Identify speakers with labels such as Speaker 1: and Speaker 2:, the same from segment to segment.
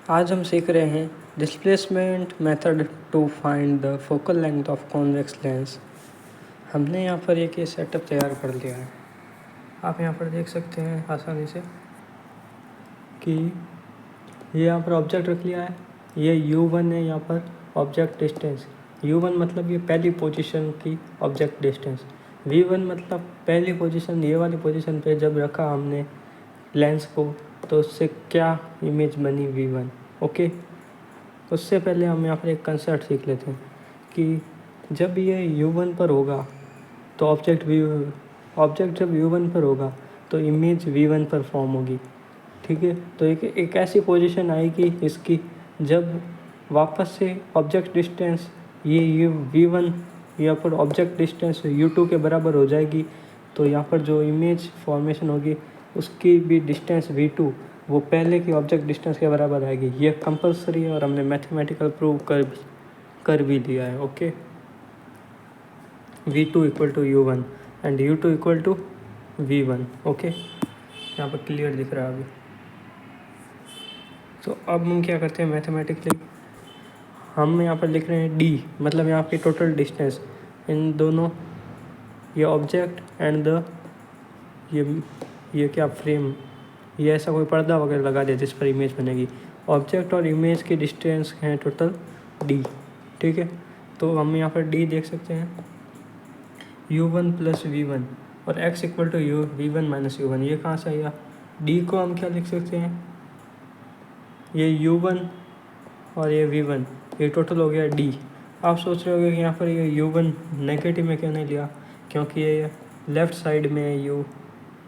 Speaker 1: आज हम सीख रहे हैं displacement method to find the focal length of convex lens. हमने यहाँ पर एक ये सेटअप तैयार कर लिया है। आप यहाँ पर देख सकते हैं आसानी से कि ये यहाँ पर ऑब्जेक्ट रख लिया है। ये U1 है, यहाँ पर ऑब्जेक्ट डिस्टेंस। U1 मतलब ये पहली पोजीशन की ऑब्जेक्ट डिस्टेंस। V1 मतलब पहली पोजीशन, ये वाली पोजीशन पे जब रखा हमने लेंस को तो उससे क्या इमेज बनी V1। ओके, उससे पहले हम यहाँ पर एक कंसेप्ट सीख लेते हैं कि जब ये U1 पर होगा तो ऑब्जेक्ट जब U1 पर होगा तो इमेज V1 पर फॉर्म होगी। ठीक है, तो एक ऐसी पोजीशन आएगी इसकी जब वापस से ऑब्जेक्ट डिस्टेंस ये V1 यहाँ पर ऑब्जेक्ट डिस्टेंस U2 के बराबर हो जाएगी। तो यहाँ पर जो इमेज फॉर्मेशन होगी उसकी भी डिस्टेंस V2 वो पहले की ऑब्जेक्ट डिस्टेंस के बराबर आएगी। ये कंपलसरी है और हमने मैथमेटिकल प्रूव कर भी दिया है। Okay, V2 equal to U1 and U2 equal to V1। Okay, यहाँ पर क्लियर दिख रहा है अभी। तो अब हम क्या करते हैं मैथमेटिकली, हम यहाँ पर लिख रहे हैं D मतलब यहाँ की टोटल डिस्टेंस इन दोनों, ये ऑब्जेक्ट एंड द ये क्या फ्रेम, ये ऐसा कोई पर्दा वगैरह लगा दे जिस पर इमेज बनेगी। ऑब्जेक्ट और इमेज की डिस्टेंस है टोटल D। ठीक है, तो हम यहाँ पर D देख सकते हैं U1 प्लस V1 और x equal to V1 minus U1। ये कहाँ से आया? D को हम क्या लिख सकते हैं, ये U1 और ये V1, ये टोटल हो गया D। आप सोच रहे होंगे कि यहाँ पर ये U1 नेगेटिव में क्यों नहीं लिया, क्योंकि ये लेफ़्ट साइड में है U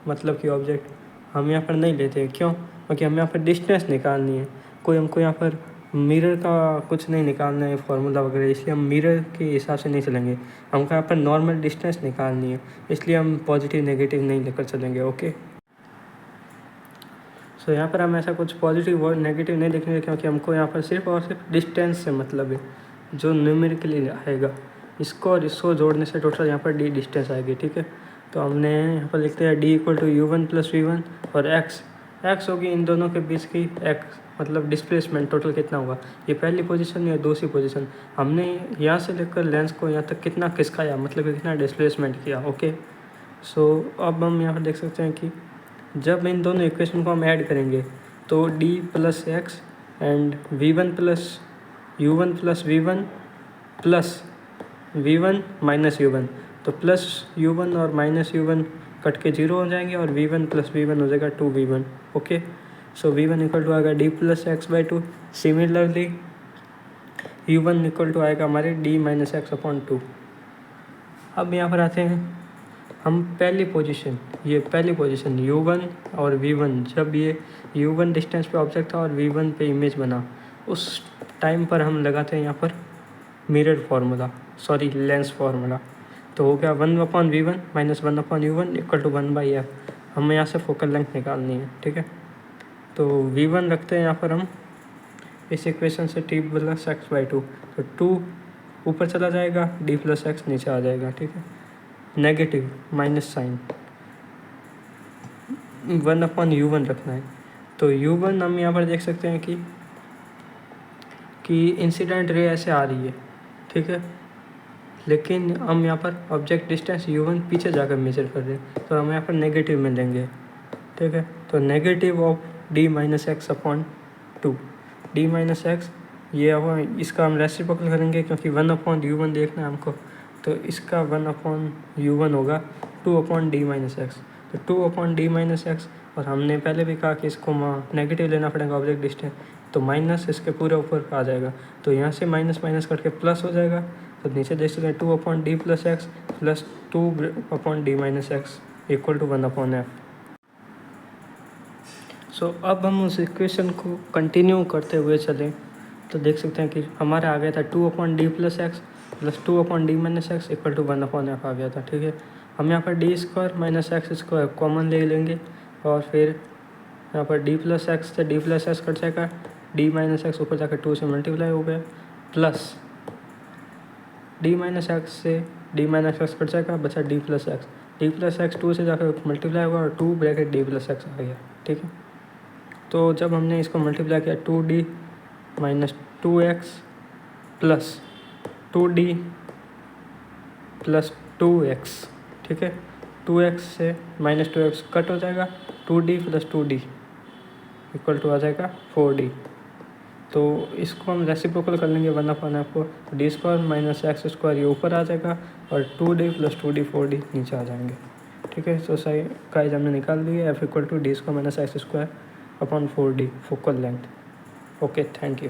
Speaker 1: मतलब कि ऑब्जेक्ट, हम यहाँ पर नहीं लेते। क्यों? क्योंकि हमें यहाँ पर डिस्टेंस निकालनी है, कोई हमको यहाँ पर मिरर का कुछ नहीं निकालना है फार्मूला वगैरह, इसलिए हम मिरर के हिसाब से नहीं चलेंगे। हमको यहाँ पर नॉर्मल डिस्टेंस निकालनी है, इसलिए हम पॉजिटिव नेगेटिव नहीं लेकर चलेंगे। ओके, सो यहाँ पर हम ऐसा कुछ पॉजिटिव और नेगेटिव नहीं देखेंगे, क्योंकि हमको यहाँ पर सिर्फ और सिर्फ डिस्टेंस से मतलब है, जो न्यूमेरिकली आएगा। इसको और इसको जोड़ने से टोटल यहाँ पर D डिस्टेंस आएगी। ठीक है, तो हमने यहाँ पर लिखते हैं D equal to U1 plus V1 और x होगी इन दोनों के बीच की x मतलब डिस्प्लेसमेंट टोटल कितना होगा, ये पहली पोजीशन या दूसरी पोजीशन। हमने यहाँ से लेकर लेंस को यहाँ तक कितना खिसकाया मतलब कितना डिस्प्लेसमेंट किया। ओके, सो अब हम यहाँ पर देख सकते हैं कि जब इन दोनों इक्वेशन को हम ऐड करेंगे तो D plus x and V1 plus U1 plus V1 plus V1 minus U1, तो प्लस U1 और माइनस U1 कट के 0 हो जाएंगे और V1 प्लस V1 हो जाएगा 2V1। Okay, so V1 equal to आएगा D plus X by 2। Similarly U1 equal to आएगा हमारे D माइनस एक्स अपॉन 2। अब यहाँ पर आते हैं हम पहली पोजीशन U1 और V1, जब ये U1 डिस्टेंस पे ऑब्जेक्ट था और V1 पे इमेज बना, उस टाइम पर हम लगाते हैं यहाँ पर मिरर फार्मूला, लेंस फार्मूला। तो हो गया 1/V1 minus 1/U1 equal to 1/f। हमें यहाँ से फोकल लेंथ निकालनी है। ठीक है, तो V1 रखते हैं यहाँ पर हम इस इक्वेशन से T प्लस एक्स बाई 2, तो 2 ऊपर चला जाएगा, D प्लस एक्स नीचे आ जाएगा। ठीक है, नेगेटिव माइनस साइन 1/U1 रखना है। तो U1 हम यहाँ पर देख सकते हैं कि इंसिडेंट रे ऐसे आ रही है। ठीक है, लेकिन हम यहाँ पर ऑब्जेक्ट डिस्टेंस U1 पीछे जाकर मेजर कर रहे हैं, तो हम यहाँ पर नेगेटिव में लेंगे। ठीक है, तो negative of D minus x upon 2, D minus x ये इसका हम रेसिप्रोकल करेंगे क्योंकि 1/U1 देखना है हमको, तो इसका 1/U1 होगा 2/D माइनस एक्स। तो 2/D माइनस एक्स, और हमने पहले भी कहा कि इसको नेगेटिव लेना पड़ेगा ऑब्जेक्ट डिस्टेंस, तो माइनस इसके पूरे ऊपर आ जाएगा, तो यहाँ से माइनस माइनस करके प्लस हो जाएगा। तो नीचे देख सकते हैं 2/D plus X plus 2/D minus X equal to 1/f। So अब हम उस इक्वेशन को कंटिन्यू करते हुए चलें तो देख सकते हैं कि हमारा आ गया था 2/D plus X plus 2/D minus X equal to 1/f आ गया था। ठीक है, हम यहाँ पर D square minus X square common ले लेंगे और फिर यहाँ पर D प्लस एक्स से D प्लस एक्स कट जाएगा, D माइनस एक्स ऊपर जाकर 2 से मल्टीप्लाई हो गया, प्लस D माइनस एक्स से D माइनस एक्स कट जाएगा, बचा D प्लस एक्स 2 से जाकर मल्टीप्लाई होगा और 2 ब्रैकेट D प्लस एक्स आ गया। ठीक है, तो जब हमने इसको मल्टीप्लाई किया 2D minus 2x plus 2d plus 2x, ठीक है। 2x से माइनस 2x कट हो जाएगा, 2d plus 2d equal to आ जाएगा 4d। तो इसको हम रेसिप्रोकल कर लेंगे 1/4 आपको, तो D square minus X square ये ऊपर आ जाएगा और 2d प्लस 2d 4d नीचे आ जाएंगे, ठीक है। तो सही गाइस हमने निकाल दिए f equal to D square minus X square upon 4d focal length. Okay, thank you.